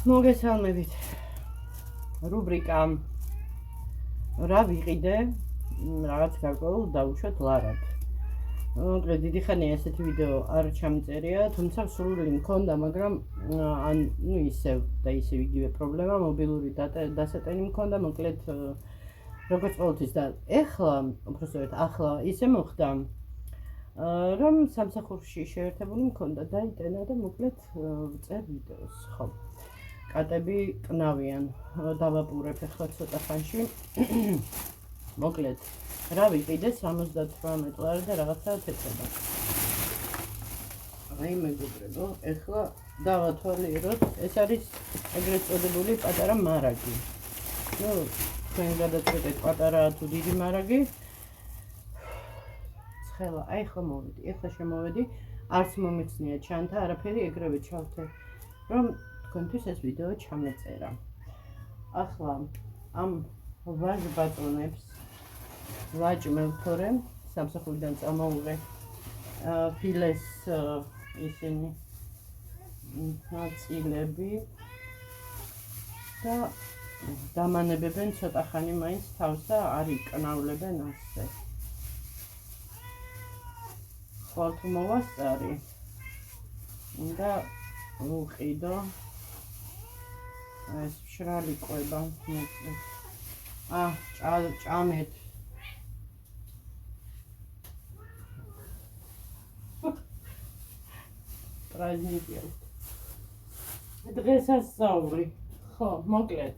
მოგესალმებით. რუბრიკა რა ვიყიდე, რაღაც გარკვეულ დავუშვათ ლარად. მოკლედ დიდი ხანია ესეთი ვიდეო არ ჩამწერია, თუმცა სრული მქონდა, მაგრამ ისევ და ისევ იგივე პრობლემა, მობილური დასატენი მქონდა, მოკლედ როგორც ყოველთვის და ახლა ისე მოხდა, რომ სამსახურში შეერთებული მქონდა დაიტანა და მოკლედ ვწერ ვიდეოს, ხო. კატები კნავიან, დავაპურებ ახლა ცოტა ხანში. მოკლედ, რა ვიყიდე 78 ლარი და რაღაცა თეთრება. აი მეგობრებო, ახლა დავათვალიეროთ, ეს არის ეგრეთ წოდებული პატარა მარაგი. თქვენ გადაწყვეტეთ პატარა თუ დიდი მარაგი. ცხელა, აი ახლა მოვედი, ახლა შემოვედი, არც მომეცნია ჩანთა, არაფერი ეგრევე ჩავთე, რომ თქვენთვის ეს ვიდეო ჩამეწერა. ახლა ამ ვაჟ ბატონებს ვაჭმევთორემ სამსახურიდან წამოუღე ფილეს ისინი ნაწილები და დამანებებენ ცოტა ხანი მაინც თავს და არ იკნავლებენ ასე. ხვალ თუ მოვასწარი უნდა ვუყიდო ეს მშრალი კვება ჭამეთ праздники დღესასწაული ხო მოკლედ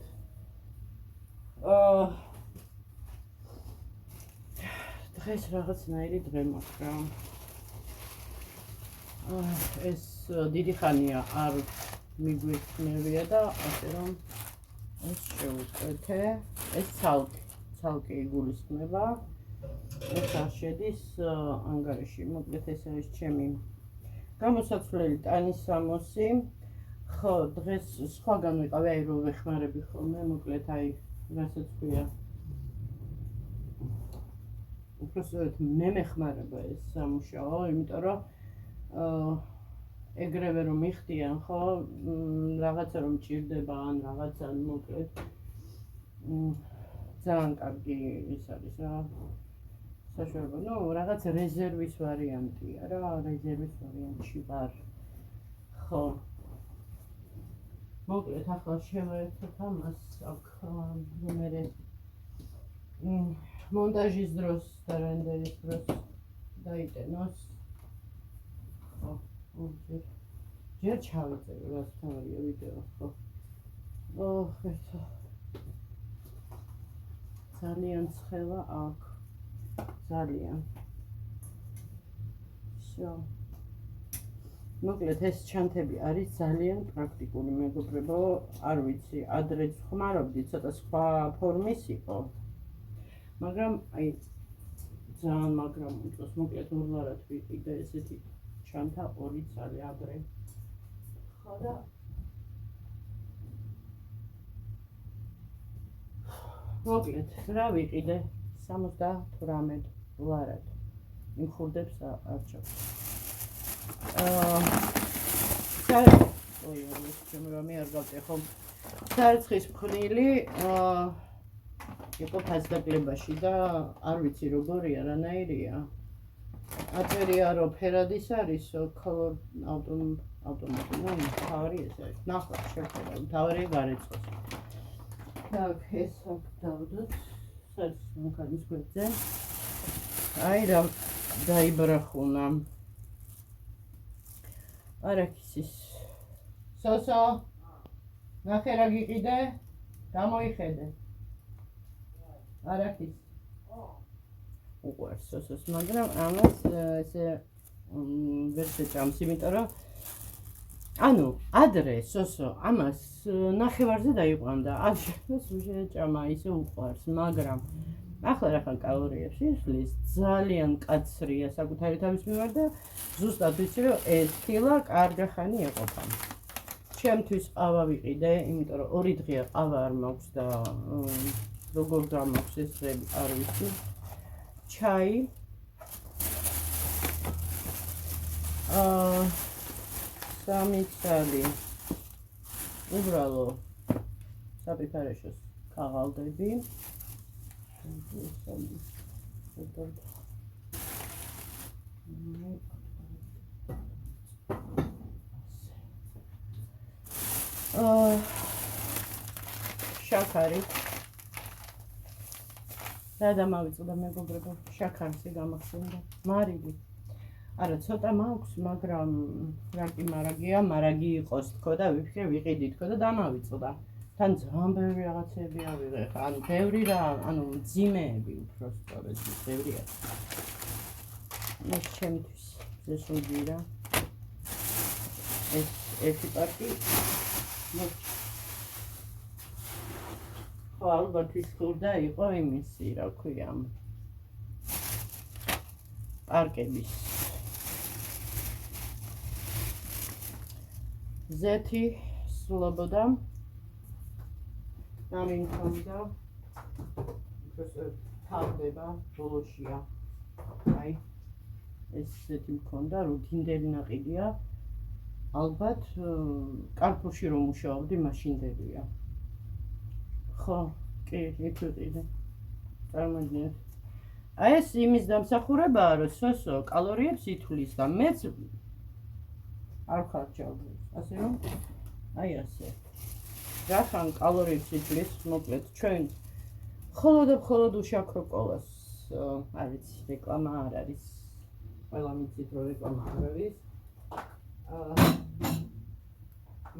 დღეს რაღაცნაირი დღე მაქვს რა ეს დიდი ხანია არ მიგვეცნებია და ასე რომ ეს შევუწყვეთე ეს ცალკე იგულისხმება ეს არ შედის ანგარიში მოკლედ ეს არის ჩემი გამოსაცვლელი ტანისამოსი ხო დღეს სხვაგან ვიყავი აი რო ვეხმარები ხოლმე მოკლედ აი რასაც ქვია უბრალოდ მე მეხმარება ეს სამუშაო იმიტომ რომ ეგრევე რომ მიხდიან ხო რაღაცა რომ ჭირდება ან რაღაცა მოკლედ ძალიან კარგი ის არის რა საშუალება რაღაც რეზერვის ვარიანტია რა რეზერვის ვარიანტში ვარ ხო მოკლედ ახლა შევერთოთ ამას აქ მე მონტაჟის დროს და რენდერის დროს დაიტენოს ჯერ ჩავიწერე რაც თავია ვიდეო ხო ხერთო ძალიან ცხელა აქ ძალიან всё მოკლედ ეს ჩანთები არის ძალიან პრაქტიკული მეგობრებო არ ვიცი ადრეც ხმარობდი ცოტა სხვა ფორმის იყო მაგრამ აი ძალიან მაგრამ უწოს მოკლედ ორლარად ვიყიდე ესეთი ჩანთა ორი ცალი ადრე ხო და მოკლედ რა ვიყიდე 78 ლარად იმხურდებს არჩევს მე არ გავწეხო სარცხის მქნილი იყო ფასდაკლებაში და არ ვიცი როგორია რანაირია აწერია რომ ფერადის არის color ავტომატური თავი ეს არის ნახოთ შევხედავ თავი გარეცხოს так ეს დავდოთ სარცხის გვერდზე აი რა დაიბრახუნა არაქისის სოსო ნახე რა გიყიდე გამოიხედე არაქის უყვარს სოსოს მაგრამ ამას ესე ვერ შეჭამს იმიტომ რომ ანუ ადრე სოსო ამას ნახევარზე დაიყვანდა არ შეჭამა ისე უყვარს მაგრამ ახლა რახან კალორიებს იხლის ძალიან კაცრია საკუთარი თავის მიმართ და ზუსტად ვიცი რომ ეს კილა კარგი ხანი ეყოფა ჩემთვის ყავა ვიყიდე იმიტომ რომ 2 დღეა ყავა არ მაქვს და როგორ გამაქვს ეს დღეები არ ვიცი ჩაი სამი ცალი უბრალო საპიფარეშოს ქაღალდები. შაქარი. რა დამავიწყდა მეგობრებო, შაქარზე გამახსენდა. მარილი. არა, ცოტა მაქვს, მაგრამ რა კი მარაგი იყოს თქო და ვიფიქრე ვიყიდი თქო და დამავიწყდა. თან ძალიან ბევრი რაღაცები ავიღე ხა, ანუ ბევრი რა, ანუ მძიმეები უფრო სწორედ, ბევრია. ეს ჩემთვის ზესუდი რა. ეს ერთი პარტი ხო, ალბათ ის ხურდა იყო იმისი, რა ქვია, პარკების ზეთი სულობოდა ამინქონდა თავდება ბოლოშია აი ეს ზეთი მქონდა რუთინდელი ნაყიდია ალბათ კარფურში რომ მუშაობდი მაშინდელია ხო კი ეთუდიდე წარმოიდგინეთ აი ეს იმის დამსახურებაა რომ სოსო კალორიებს ითვლის და მეც არ ხარჯავდი ასე რომ აი ასე რახან კალორიებს ითვლის მოკლედ ჩვენ მხოლოდ უშაქრო კოლას არ ვიცი რეკლამა არ არის ყველა მიცით რომ რეკლამა არ არის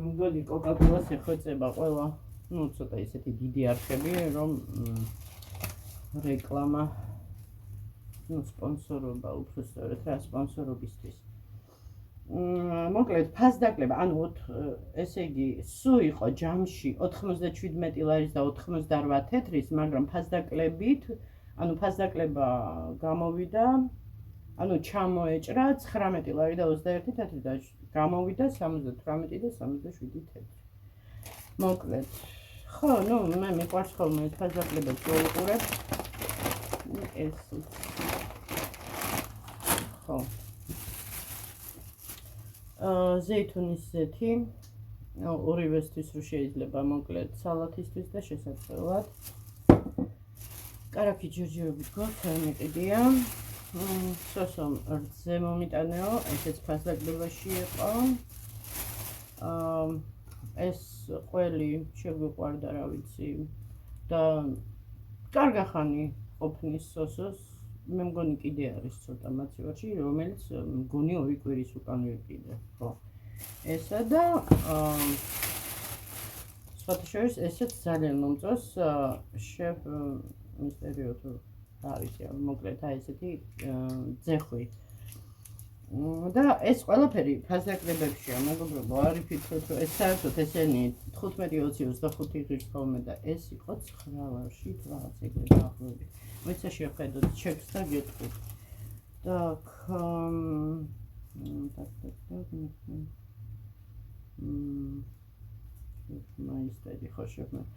მგონი კოკა-კოლას ეხოცება ყველა ну ცოტა ისეთი დიდი არხები რომ რეკლამა ну სპონსორობა უფრო სწორედ რა სპონსორობისთვის მოკლედ ფასდაკლება ანუ ესე იგი სუ იყო ჯამში 97 ლარის და 98 თეთრის მაგრამ ფასდაკლებით ანუ ფასდაკლება გამოვიდა ანუ ჩამოეჭრა 19 ლარი და 21 თეთრი და გამოვიდა 78 და 77 თეთრი მოკლედ ხო ნუ მე მიყვარს ხოლმე ფასდაკლებებს ვუყურებ ეს ხო ზეითუნის ზეთი ორივესთვის რო შეიძლება მოკლედ სალათისთვის და შესაძლებლად კარაქი ჯერჯერობით გვაქვს მიყიდია სოსომ რძე მომიტანეო ესეც ფასდაკლებაში იყო ეს ყველი შეგვიყვარდა რა ვიცი და კარგახანი ყოფნის სოსოს მე მგონი კიდე არის ცოტა მაცივარში რომელიც მგონი 2 კვირის უკან ვიყიდე ხო ესა და სხვათა შორის ესეც ძალიან მომწონს შეფ მისტერიო თუ რა ვიცი მოკლედ აი ესეთი ძეხვი და ეს ყველაფერი ფასდაკლებებშია მეგობრებო არ იფიქროთ რომ ეს საერთოდ ესენი 15-20-25 ღირს ხოლმე და ეს იყო 9 ლარში რაღაც ეგრე დაახლოებით მოიცა შევხედოთ ჩეკს და გეტყვით так მაისტერი ხო შევხედოთ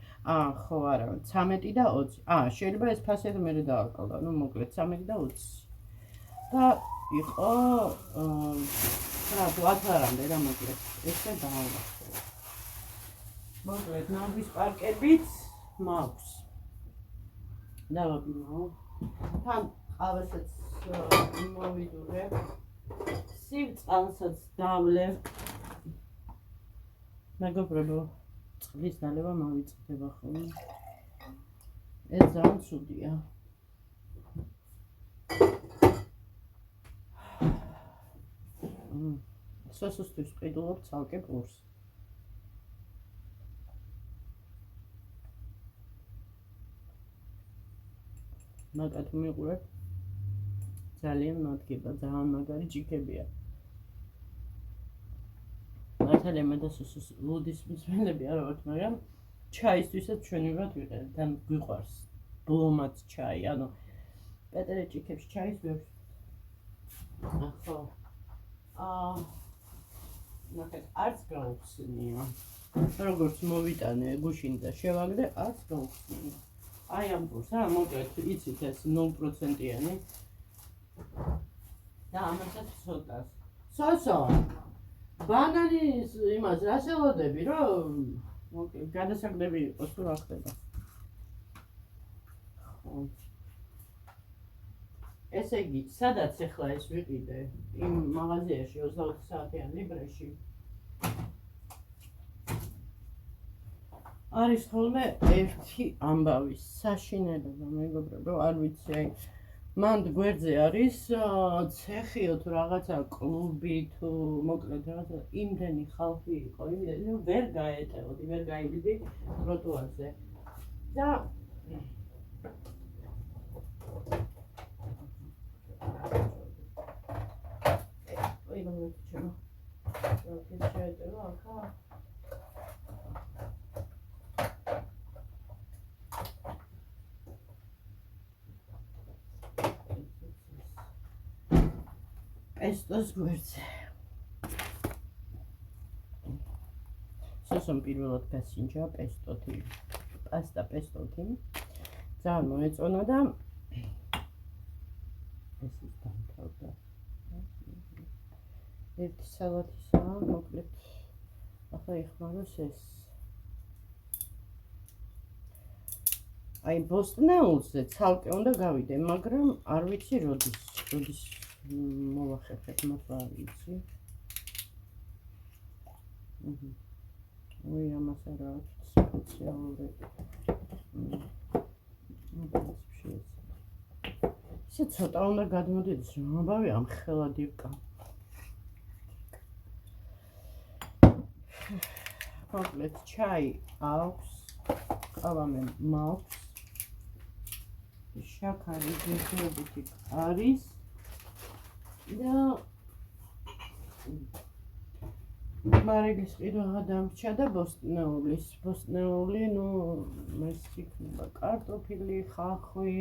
ხო არა 13 და 20 შეიძლება ეს ფასები მე დავაკალდა ну მოკლედ 13 და 20 და იყო რა ბლათარამდე რა მოკლედ ესე დავავახო მოკლედ ნამბის პარკებიც მაქვს დავაბინო თან ყავასაც მოვიდურებ სივწყალსაც დავლე მეგობრებო წყლის დალევა მოვიწყდება ხოლმე ეს ძალიან ცუდია სოსოსთვის ყიდულობ ცალკე პურს მაგათ მიყურებ ძალიან მადგება ძალიან მაგარი ჭიქებია მართალია მე და სოსოს ლუდის მსმენელი არ ვართ მაგრამ ჩაისთვისაც ჩვენი ვართ ვიყენებთ თან გვიყვარს ბლომაც ჩაი ანუ პეტერე ჭიქებს ჩაის ვერს ხო ნახეთ არც გაუხსნია როგორც მოვიტანე გუშინ და შევაგდე არც გაუხსნია აი ამ პურს რა მოკლედ იცით ეს 0%-იანი და ამასაც ცოტას სოსო ბანანის იმას რას ელოდები რომ მოკლედ გადასაგდები იყოს თუ რა ხდება. ხო. ესე იგი, სადაც ახლა ეს ვიყიდე, იმ მაღაზიაში 24 საათიან ლიბრეში. არის ხოლმე ერთი ამბავი, საშინელება, მეგობრებო, არ ვიცი, აი მანდ გვერდზე არის ცეხიო თუ რაღაცა კლუბი თუ მოკლედ რაღაცა იმდენი ხალხი იყო, იმდენი ვერ გაეტეოდი, ვერ გაივიდი ტროტუარზე. და ой, ну чего? Вот еще это лака. Пестос გვერდზე. სოსომ პირველად გასინჯა პესტოთი. პასტა პესტოთი. ძალიან მოეწონა და ეს ის დამთავრდა. ერთი სალათისაა, მოკლედ ახლა იხმაროს ეს. აი ბოსტნეულზე ცალკე უნდა გავიდე, მაგრამ არ ვიცი როდის მოვახერხებ მართლა არ ვიცი. ой, ამას არა აქვს სპეციალური. ისე ცოტა უნდა გადმოდიდეს, რომ ამბავი ამ ხელად იკა. მოკლედ ჩაი აქვს, ყავამე მაქვს. შაქარი ძირითადად არის და მარილის ყიდვა დამრჩა და ბოსტნეული, ნუ ეს იქნება კარტოფილი, ხახვი,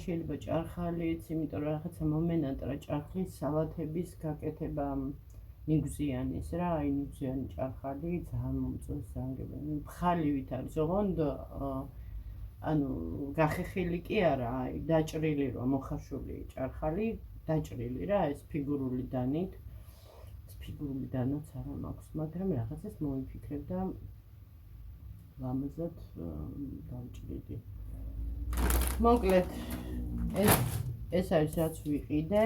შეიძლება ჭარხალიც, იმიტომ რომ რაღაცა მომენატრა ჭარხლის სალათების გაკეთება ნიგზიანის რა, აი ნიგზიანი ჭარხალი ძალიან მომწონს, ძალიან ფხალივით არის, ოღონდ ანუ გახეხილი კი არა, აი დაჭრილი რა, მოხარშული ჭარხალი, დაჭრილი რა, ეს ფიგურული დანით. ფიგურული დანაც არა მაქვს, მაგრამ რაღაცას მოვიფიქრებ და ლამაზად დავჭრიდი. მოკლედ ეს არის რაც ვიყიდე.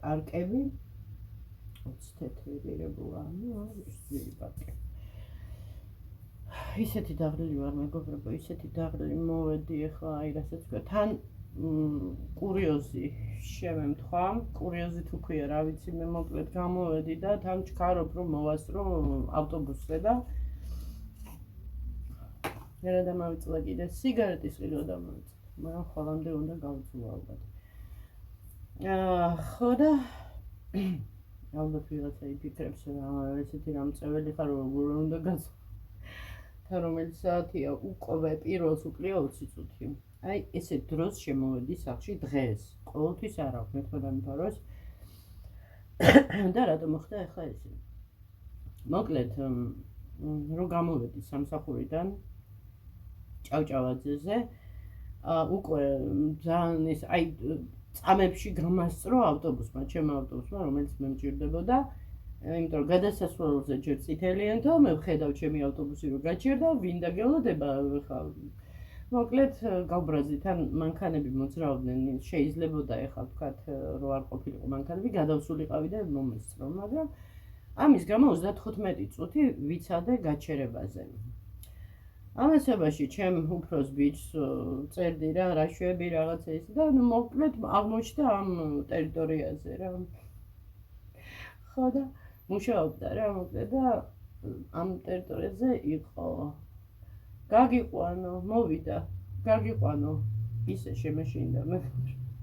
პარკები 20 თეთრი ლირებულა, ну, ის ძვირი პარკი. ისეთი დაღლილი ვარ, მეგობრებო, ისეთი დაღლილი მოვედი ახლა, აი რასაც ვქვა, თან კურიოზი შემემთხვა, კურიოზით უქვია, რა ვიცი, მე მოკლედ გამოვედი და თან ჩქარობ, რომ მოვასწრო ავტობუსზე და მერე დამავიწლა კიდე სიგარეტის ყიდვა დამავიწლა, მაგრამ ხოლამდე უნდა გავწუვა ალბათ. ხო და ალბათ ვიღაცა იფიქრებს, რა ესეთი რამწეველი ხარ, როგორ უნდა გასვა. თან რომელიც საათია უკვე პირველს უკლია 20 წუთი. აი ესე დროს შემოვედი სახლში დღეს, ყოველთვის არ აქვს, მეთქვა დამიფაროს. და რატომ მოხდა ახლა ესე? მოკლედ, რო გამოვედი სამსახურიდან ჭავჭავაძეზე, უკვე ძალიან ეს აი წამებში გამასწრო ავტობუსმა, ჩემო ავტობუსმა, რომელიც მე მჭირდებოდა, იმიტომ რომ გადასასვლელზე ჯერ წითელიანთო, მე ვხედავ ჩემი ავტობუსი რო გაჩერდა, ვინ დაგევლოდება ხა. მოკლედ გავბრაზდი, თან მანქანები მოძრაობდნენ, შეიძლებოდა ეხლა ვთქვათ, რო არ ყოფილიყო მანქანები, გადავსულიყავი და მომესწრო, მაგრამ ამის გამო 35 წუთი ვიცადე გაჩერებაზე. ამასობაში ჩემ უფროს ბიჭს წერდი რა, რა შვები რაღაცა ის და მოკლედ აღმოჩნდა ამ ტერიტორიაზე რა. ხო და მუშაობდა რა, მოკლედ და ამ ტერიტორიაზე იყო. გაგიყვანო, მოვიდა, გაგიყვანო, ისე შემეშინდა მე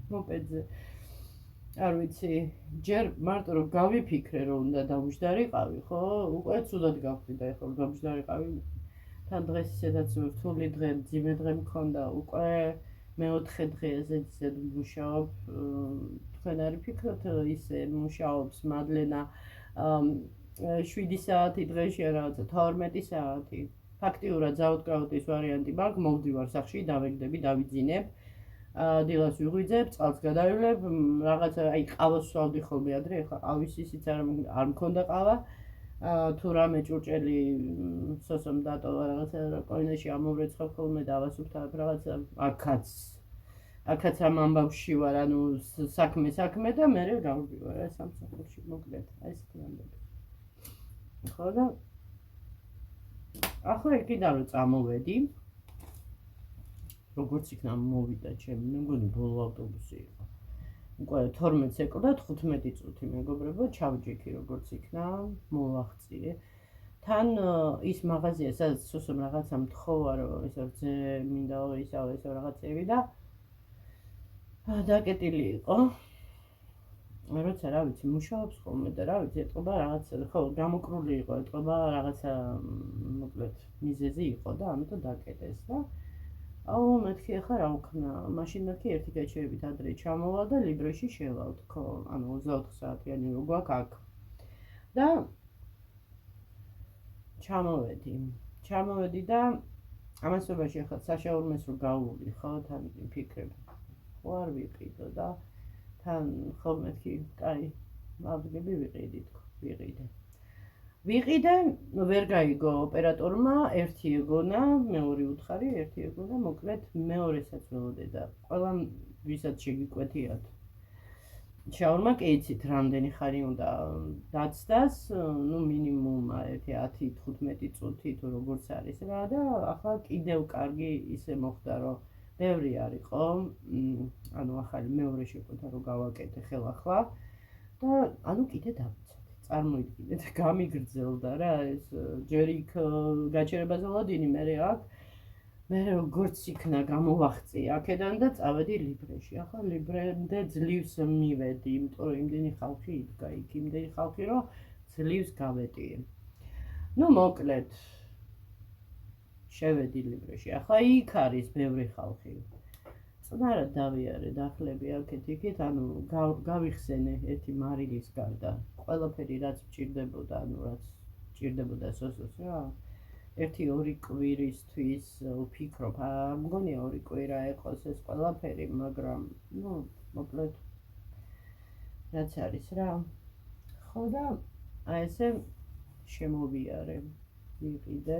მოპედზე. არ ვიცი, ჯერ მარტო რომ გავიფიქრე, რომ უნდა დავუჯდარიყავი, ხო? უკვე ცუდად გავხდიდა ეხლა რომ დავუჯდარიყავი. თან დღეს ისედაც რთული დღე, მძიმე დღე მქონდა, უკვე მეოთხე დღეზე ისედ მუშაობ. თქვენ არ ფიქრობთ, ისე მუშაობს მადლენა 7 საათი დღეში რაღაცა 12 საათი. ფაქტიურად ზაუდკაუტის ვარიანტი მაქვს, მოვდივარ სახში, დავეგდები, დავიძინებ. დილას ვიღვიძებ, წყალს გადავივლებ, რაღაცა აი ყავას ვსვავდი ხოლმე ადრე, ეხლა ყავის ისიც არ მქონდა ყავა. თუ რამე ჭურჭელი სოსომ დატოვა რაღაცა კოინაში ამოვრეცხავ ხოლმე და ავასუფთავებ რაღაცა აქაც ამ ამბავში ვარ, ანუ საქმე და მე გავდივარ რა სამსახურში მოკლედ, აი ესეთი ამბები. ხო და ახლა იქიდან რომ წამოვედი, როგორც იქნა მოვიდა ჩემი, მე მგონი ბოლო ავტობუსი იყო. უკვე 12 ეკლდა 15 წუთი მეგობრებო, ჩავჯექი როგორც იქნა, მოვახციე. თან ის მაღაზია, სადაც სოსომ რაღაცა მთხოვა, რომ ესე რძე მინდაო ისავ რაღაცები და დაკეტილი იყო. როცა რა ვიცი, მუშაობს ხოლმე და რა ვიცი, ეტყობა რაღაცა, ხო, გამოკრული იყო, ეტყობა რაღაცა მოკლედ მიზეზი იყო და ამიტომ დაკეტეს და აუ მეთქი ახლა რა ვქნა, მაშინ მეთქი ერთი გაჩერებით ადრე ჩამოვალ და ლიბრეში შევალ, თქო, ანუ 24 საათიანი რო გვაქვს აქ. და ჩამოვედი და ამასობაში ახლა საშაურმეს რო გავული, ხო, თან ფიქრებ, ხო არ ვიყიდო და თან ხო მეთქი, კაი, ავდგები ვიყიდე, ვერ გაიგო ოპერატორმა, ერთი ეგონა, მეორე უთხარი, ერთი ეგონა, მოკლედ მეორესაც ველოდე და ყველა ვისაც შეგიკვეთიათ. შაურმა კი იცით, რამდენი ხანი უნდა დაცდას, ნუ მინიმუმ 10-15 წუთი თუ როგორც არის რა და ახლა კიდევ კარგი ისე მოხდა, რომ ბევრი არისო, ანუ ახალი მეორე შეკვეთა რომ გავაკეთე ხელახლა და ანუ კიდე დავიცადე. წარმოიდგინეთ, გამიგრძელდა რა ეს ჯერ იქ გაჩერებაზე ლოდინი, მე აქ მე როგორც იქნა გამოვახწი აქედან და წავედი ლიბრეში. ახლა ლიბრემდე ძლივს მივედი, იმიტომ რომ იმდენი ხალხი იდგა იქ, იმდენი ხალხი რომ ძლივს გავეტიე. ნუ მოკლედ შევედი ლიბრეში. ახლა იქ არის ბევრი ხალხი. წნარად დავიარე დახლები აქეთ-იქით, ანუ გავიხსენე ერთი მარილის გარდა. ყველაფერი რაც მჭირდებოდა, ანუ რაც მჭირდებოდა სოსოს რა. 1-2 კვირისთვის ვფიქრობ, მგონია 2 კვირა ეყოს ეს ყველაფერი, მაგრამ ნუ მოკლედ რაც არის რა. ხო და აი ესე შემოვიარე, ვიყიდე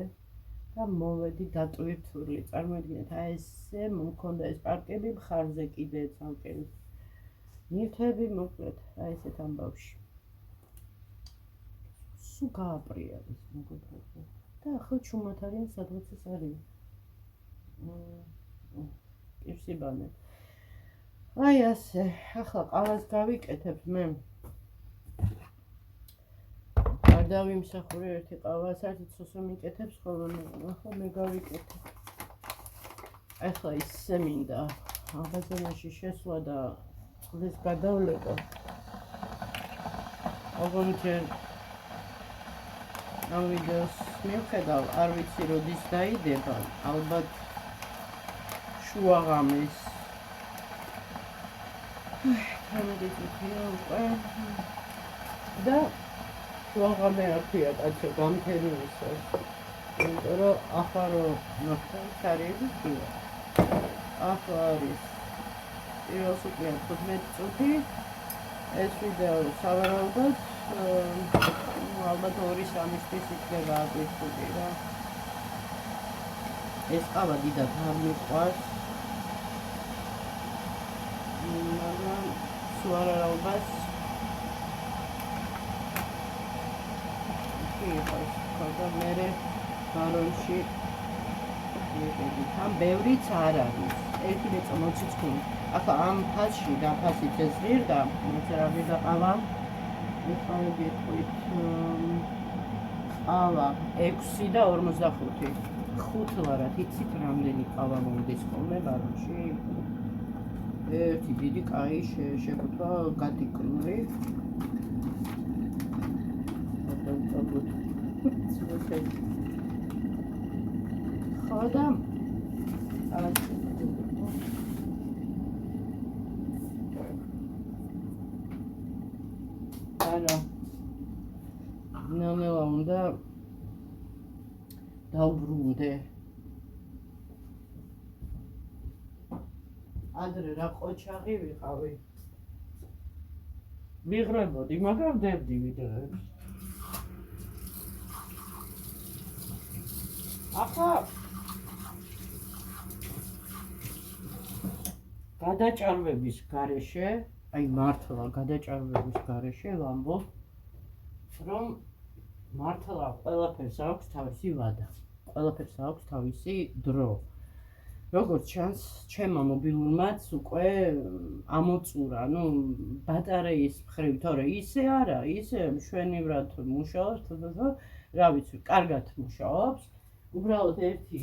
და მოვედი დატვირთული. წარმოიდგინეთ, აი ესე მომქონდა ეს პარკები მხარზე კიდე ცალკე ნივთები, მოკლედ აი ესეთ ამბავში. სულ გააპრიალის მეგობრებო და ახლა ჩუმად არიან სადღაც ეს არის. პირსიბანე. აი ასე, ახლა ყავას გავიკეთებ მე. არ დავიმსახურე ერთი ყავა, საერთოდ სოსო მიკეთებს ხოლმე, ახლა მე გავიკეთებ. ახლა ისე მინდა აღბაზანაში შესვლა და წყლის გადავლება. ოღონდ ამ ვიდეოს მივხედავ, არ ვიცი როდის დაიდება, ალბათ შუაღამის. გამოდიჭია უკვე და შუაღამე არქია კაცო გამთენიისას. იმიტომ რომ ახლა რომ ნახტავს არის ვიქია. ახლა არის პირველს უკვე 15 წუთი. ეს ვიდეო სავარაუდოდ ალბათ 2-3 თვის იქნება აგვისტუდი რა. ეს ყავა დიდად არ მიყვარს, მაგრამ სულ არაობას იყავს და მერე ბარონში ვიყიდი. თან ბევრიც არ არის, ერთი მეწო მოციქული. ახლა ამ ფასში და ფასით ეს ღირდა, მოწერავი და ყავა ეხლა გეტყვით ყავა 6 და 45. 5 ლარად იცით რამდენი ყავა მომდის ხოლმე ბარონში? ერთი დიდი კაი შეგვთვა გატიკნური. ხო და არა ნამელა უნდა დავბრუნდე. ადრე რა ყოჩაღი ვიყავი. ვიღრებოდი, მაგრამ დებდი ვიდეოებს. ახლა გადაჭარბების გარეშე, აი მართლა გადაჭარბების გარეშე ვამბობ, რომ მართლა ყველაფერს აქვს თავისი ვადა. ყველაფერს აქვს თავისი დრო. როგორც ჩანს, ჩემმა მობილურმაც უკვე ამოწურა, ბატარეის მხრივ, თორე ისე არა, ისე მშვენივრად მუშაობს, რა ვიცი, კარგად მუშაობს. უბრალოდ ერთი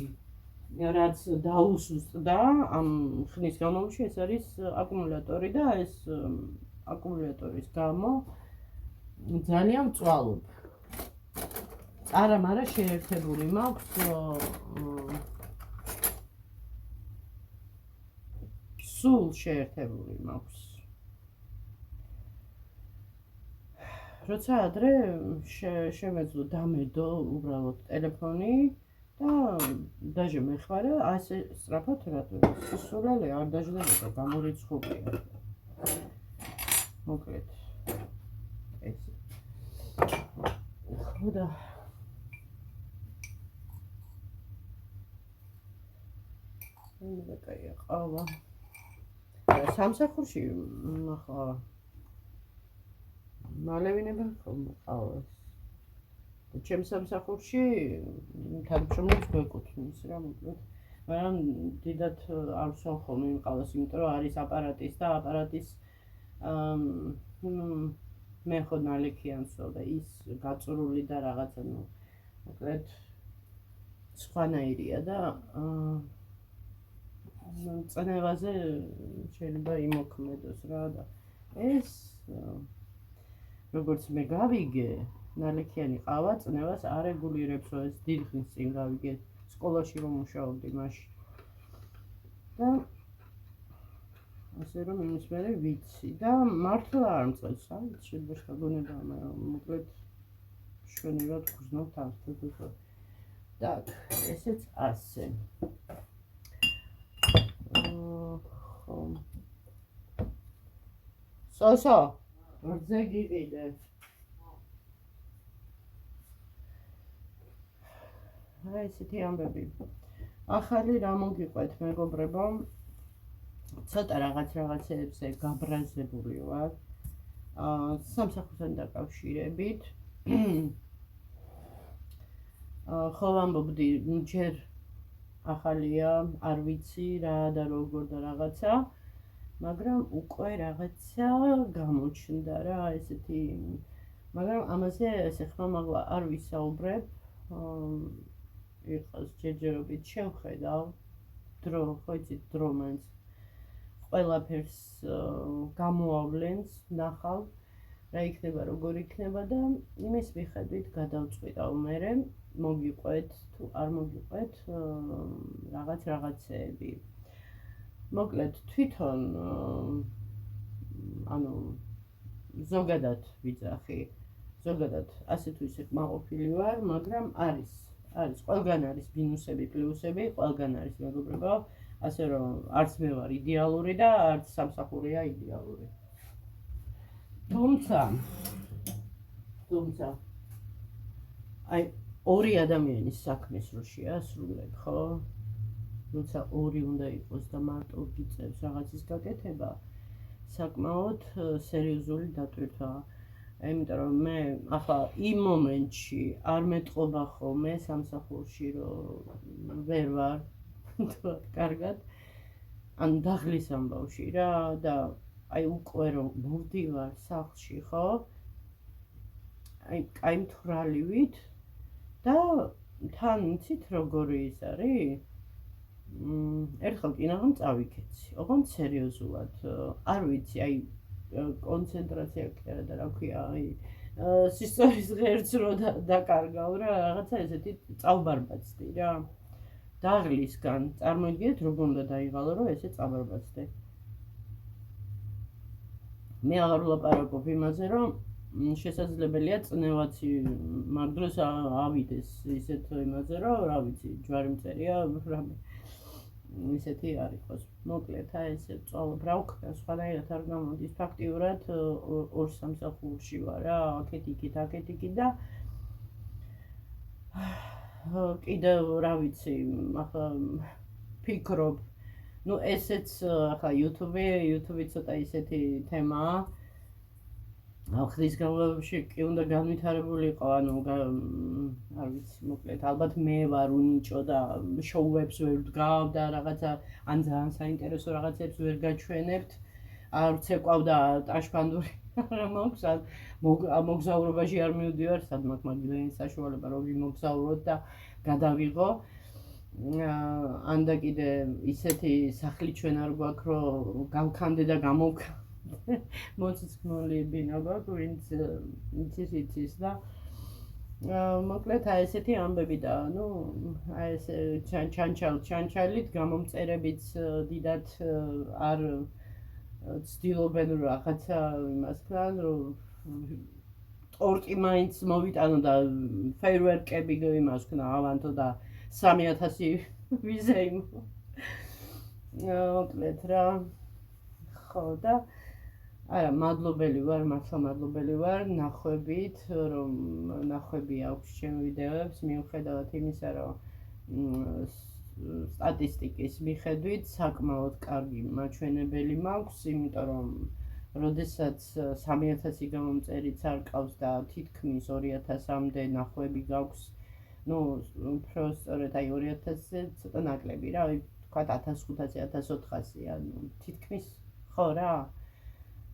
რაც დაუსუსტდა ამ ხნის განმავლობაში, ეს არის აკუმულატორი და ეს აკუმულატორის გამო ძალიან მწვალობ. არა შეერთებული მაქვს სულ შეერთებული მაქვს. როცა ადრე შემეძლო დამედო უბრალოდ ტელეფონი და დაჟე მეხარა ასე სწრაფად რატო სულელი არ დაждდებოდა გამორიცხულია. მოკლედ ეს ხოდა მე კაია ყავა სამსახურში ახლა მალევინება ყავს. ჩემ სამსახურში თანამშრომლებს გვეკუთვნის რა მოკლედ. მაგრამ დიდად არ ვსვამ ხოლმე იმ ყავს, იმიტომ რომ არის აპარატის და აპარატის მე ხო ნალექიანს და ის გაწურული და რაღაცა მოკლედ სხვანაირია და წნევაზე შეიძლება იმოქმედოს რა და ეს როგორც მე გავიგე ნალექიანი ყავა წნევას არ რეგულირებს, ეს დიდ ხნის წინ გავიგე სკოლაში რომ მუშაობდი მაშინ და ასე რომ იმის მერე ვიცი და მართლა არ მწყებს, შეიძლება შეგონება, მაგრამ მოკლედ შვენივრად გრძნობ თავს და ესეც ასე. სოსო რძე გიყიდე. აი ესეთი ამბები. ახალი რა მოგიყვეთ მეგობრებო? ცოტა რაღაცებზე გაბრაზებული ვარ. სამსახურთან დაკავშირებით. ხო ვამბობდი, ჯერ ახალია, არ ვიცი რა და როგორ და რაღაცა, მაგრამ უკვე რაღაცა გამოჩნდა რა ესეთი, მაგრამ ამაზე ესე ხმამაღლა არ ვისაუბრებ. იყოს ჯერჯერობით შევხედავ დრო, ხო იცით, დრო მაინც ყველაფერს გამოავლენს, ნახავ რა იქნება, როგორ იქნება და იმის მიხედვით გადავწყვიტავ მერე მოგიყვეთ თუ არ მოგიყვეთ რაღაცეები. მოკლედ თვითონ ანუ ზოგადად ვიძახი, ზოგადად ასე თუ ისე კმაყოფილი ვარ, მაგრამ არის ყველგან არის მინუსები, პლუსები, ყველგან არის მეგობრებო, ასე რომ არც მე ვარ იდეალური და არც სამსახურია იდეალური. თუმცა აი ორი ადამიანის საქმეს რო შეასრულებ, ხო? როცა ორი უნდა იყოს და მარტო გიწევს რაღაცის გაკეთება, საკმაოდ სერიოზული დატვირთვაა. იმიტომ რომ მე ახლა იმ მომენტში არ მეტყობა ხოლმე სამსახურში რომ ვერ ვარ კარგად, ან დაღლის ამბავში რა და აი უკვე რომ მოვდივარ სახლში, ხო? აი კაი მთვრალივით და თან იცით როგორი ის არის? ერთხელ კინაღამ წავიქეცი, ოღონდ სერიოზულად, არ ვიცი, აი კონცენტრაცია ქერა და რა ქვია, აი სისწორის ღერც რო დაკარგავ რა, რაღაცა ესეთი წავბარბაცდი რა. დაღლისგან წარმოიდგინეთ როგორ უნდა დაიღალო რომ ესე წავბარბაცდე. მე აღარ ვლაპარაკობ იმაზე რომ შესაძლებელია წნევაცი მაგ დროს ავიდეს ისეთ იმაზე რომ რა ვიცი, ჯვარი მწერია, რამე. ისეთი არ იყოს. მოკლედ, აი ესე წვალობ რა ვქნა, სხვანაირად არ გამოდის. ფაქტიურად ორ სამსახურში ვარ რა, აქეთ-იქით და კიდევ რა ვიცი, ახლა ფიქრობ, ну ესეც ახლა YouTube ცოტა ისეთი თემაა. ხდის განმავლობაში კი უნდა განვითარებულიყო, ანუ არ ვიცი, მოკლედ, ალბათ მე ვარ უნიჭო და შოუებს ვერ ვდგავ და რაღაცა ან ძალიან საინტერესო რაღაცებს ვერ გაჩვენებთ. არც ეკვავდა ტაშფანდური რა მაქვს, ან მოგზაურობაში არ მივდივარ, სად მაქვს მაგდალენის საშუალება რომ ვიმოგზაუროთ და გადავიღო. ან და კიდე ისეთი სახლი ჩვენ არ გვაქვს, რომ გავქამდე და გამოვქამდე. მოციქულები ნაბაქვს, ვინც იცის და მოკლედ აი ესეთი ამბები და ნუ აი ეს ჩანჩალით გამომწერებიც დიდად არ ცდილობენ რაღაცა იმას ქან, რომ ტორტი მაინც მოვიტანო და ფეირვერკები იმას ქნა ავანთო და 3000 ვიზა იმო. მოკლედ რა. ხო და არა, მადლობელი ვარ, მართლა მადლობელი ვარ ნახვებით, რომ ნახვები აქვს ჩემ ვიდეოებს, მიუხედავად იმისა, რომ სტატისტიკის მიხედვით საკმაოდ კარგი მაჩვენებელი მაქვს, იმიტომ რომ როდესაც 3000 გამომწერიც არ ყავს და თითქმის 2000-მდე ნახვები გაქვს, ну, უფრო სწორედ აი 2000-ზე ცოტა ნაკლები რა, ვთქვათ 1500-1400, ანუ თითქმის ხო რა,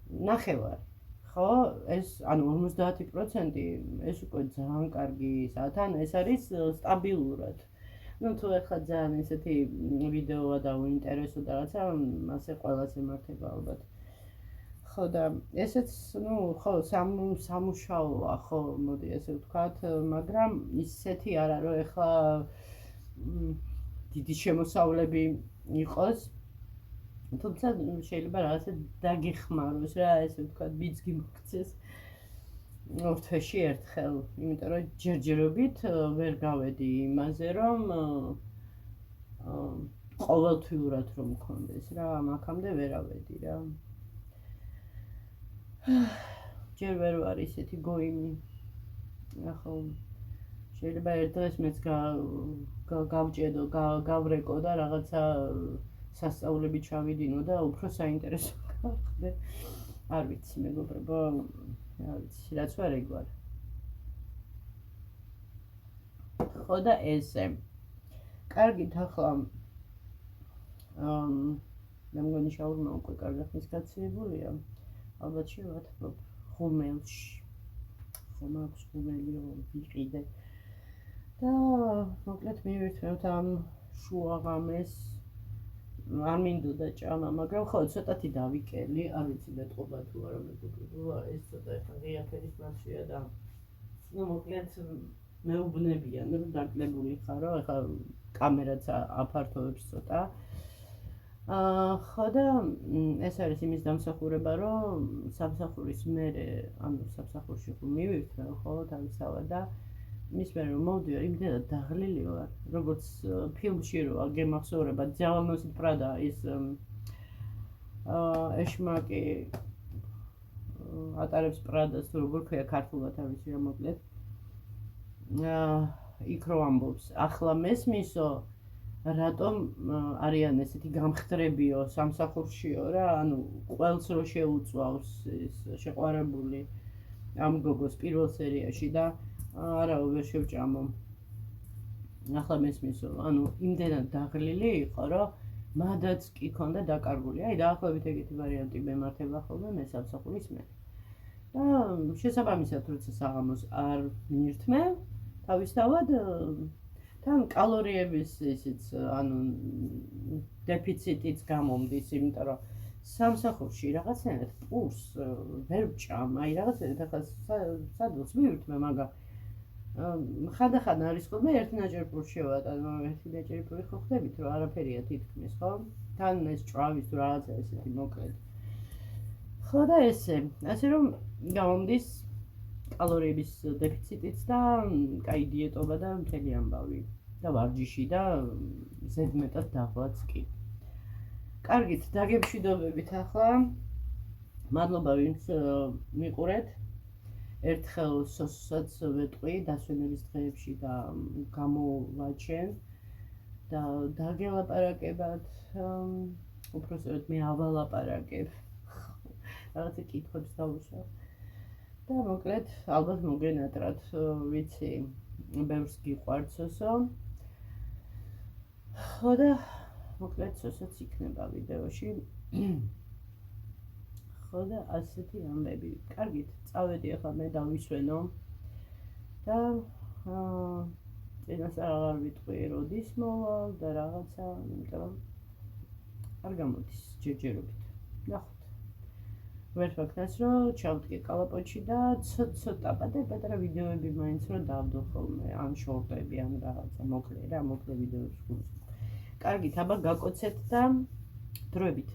ნახევარი. ხო, ეს ანუ 50% ეს უკვე ძალიან კარგი საათ, ეს არის სტაბილურად. ну, თუ ახლა ძალიან ესეთი ვიდეოა და უინტერესო და რაღაცა, ასე ყველას ემართება ალბათ. ხო და ესეც, ну, ხო, სამუშაოა, ხო, მოდი ესე ვთქვათ, მაგრამ ისეთი არა, რომ ახლა დიდი შემოსავლები იყოს. თუმცა შეიძლება რაღაცა დაგეხმაროს რა, ესე ვთქვათ, ბიძგი მოგცეს ორ თვეში ერთხელ, იმიტომ რომ ჯერჯერობით ვერ გავედი იმაზე, რომ ყოველთვიურად რომ მქონდეს რა, აქამდე ვერავედი რა. ჯერ ვერ ვარ ისეთი გოიმი. ახლა შეიძლება ერთ დღეს მეც გავჭედო, გავრეკო და რაღაცა სასწაულები ჩავიდინო და უფრო საინტერესო გავხდე. არ ვიცი, მეგობრებო, არ ვიცი, რაც ვარ ეგ ვარ. ხო და ესე. კარგით, ახლა მე მგონი შაურმა უკვე კარგად მისგაცილებულია. ალბათ შევათბობ ღუმელში. ხო მაქვს ღუმელი რომ ვიყიდე. და მოკლედ მივირთმევთ ამ შუა ღამეს. არ მინდოდა ჭამა, მაგრამ ხო ცოტათი დავიკელი, არ ვიცი მეტყობა თუ არა მეგობრებო, ეს ცოტა ახლა ღია ფერისმაშია და ну მოკლედ მეუბნებიან რომ დაკლებული ხარო, ახლა კამერაც აფართოვებს ცოტა. ხო და ეს არის იმის დამსახურება, რომ სამსახურის მერე, ანუ სამსახურში ხო მივირთმევ ხო თავისთავად და მის მერე რომ მოვდივარ, იმდენად დაღლილი ვარ, როგორც ფილმში როა გემახსოვრება ძავანოსით პრადა ის ეშმაკი ატარებს პრადას თუ როგორ ქვია ქართულად არ ვიცი რა მოკლედ. იქ რო ამბობს, ახლა მესმისო, რატომ არიან ესეთი გამხდრებიო სამსახურშიო რა, ანუ ყველს რო შეუწვავს ეს შეყვარებული ამ გოგოს პირველ სერიაში და არა ვერ შევჭამო. ახლა მესმისო, ანუ იმდენად დაღლილი იყო, რომ მადაც კი ქონდა დაკარგული. აი დაახლოებით ეგეთი ვარიანტი მემართება ხოლმე მე სამსახურის მერე. და შესაბამისად, როცა საღამოს არ მივირთმევ, თავისთავად თან კალორიების ისიც, ანუ დეფიციტიც გამომდის, იმიტომ რომ სამსახურში რაღაცნაირად პურს ვერ ვჭამ, აი რაღაცნაირად ახლა სადღაც მივირთმევ, მაგრამ ხანდახან არის ხოლმე ერთნაჯერ პურს შევატან, ერთნაჯერი პური ხო ხდებით, რომ არაფერია თითქმის, ხო? თან ეს ჭრავის თუ რაღაცა ესეთი მოკლედ. ხო და ესე, ასე რომ გამომდის კალორიების დეფიციტიც და კაი დიეტობა და მთელი ამბავი. და ვარჯიში და ზედმეტად დაღლაც კი. კარგით, დაგემშვიდობებით ახლა. მადლობა ვინც მიყურეთ. ერთხელ სოსსაც ვეტყვი დასვენების დღეებში და გამოვაჩენ და დაგელაპარაკებათ, უпроსტად მე ავალაპარაკებ. რაღაცა კითხვებს დავუშავ. და მოკლედ ალბათ მოგენატრათ, ვიცი, ბევრს გიყვართ სოსო. ხო და მოკლედ სოსაც იქნება ვიდეოში. ხო და ასეთი ამბები. კარგით, წავედი ახლა მე დავისვენო და წინასწარ აღარ ვიტყვი როდის მოვალ და რაღაცა, იმიტომ რომ არ გამოდის ჯერჯერობით. ნახოთ. ვერ ვაქნას რომ ჩავდგე კალაპოტში და ცოტა პატარა ვიდეოები მაინც რომ დავდო ხოლმე, ან შორტები, ან რაღაცა მოკლე ვიდეოებს გულს. კარგით, აბა გაკოცეთ და დროებით.